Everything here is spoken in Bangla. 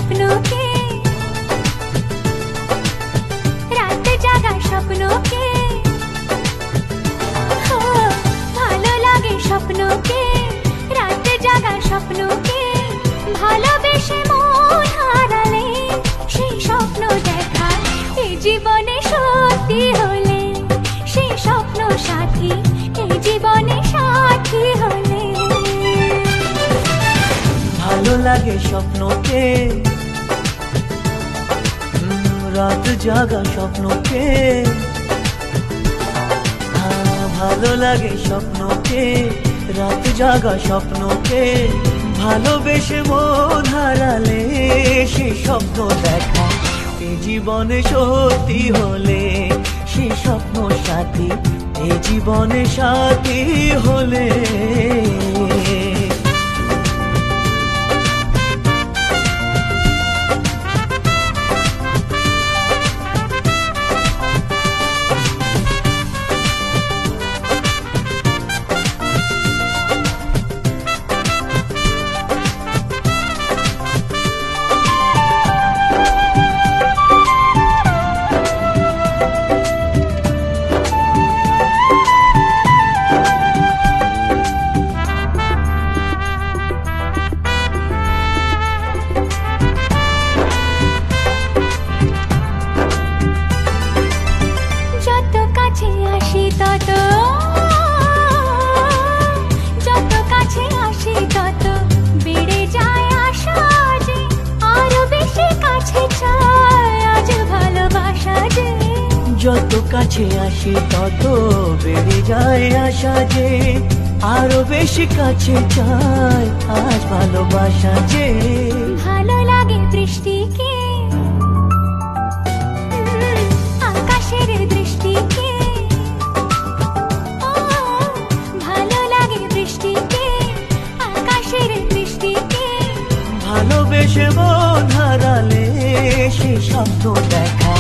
স্বপ্নকে রাত জাগা স্বপ্নকে ভালো লাগে স্বপ্নকে রাত জাগা স্বপ্নকে ভালোবেসে মন হারালে সেই স্বপ্ন দেখা এই জীবনে সত্যি হলে সেই স্বপ্ন সাথী এই জীবনে সাথী হলে ভালো লাগে স্বপ্নকে রাত জাগা স্বপ্নকে ভালো লাগে স্বপ্নকে রাত জাগা স্বপ্নকে ভালোবেসে মন হারালে সেই স্বপ্ন দেখা এই জীবনে সত্যি হলে সেই স্বপ্ন সাথী এই জীবনে সাথী হলে যত কাছে আসি তত বেড়ে যায় আশা যে আরো বেশি কাছে চাই আজ ভালোবাসা যে যত কাছে আসি তত বেড়ে যায় আশা যে আরো বেশি কাছে চাই আজ ভালোবাসা যে ভালো লাগে বৃষ্টিকে আকাশের দৃষ্টিকে ভালোবেসে মন হারালে সেই স্বপ্ন দেখা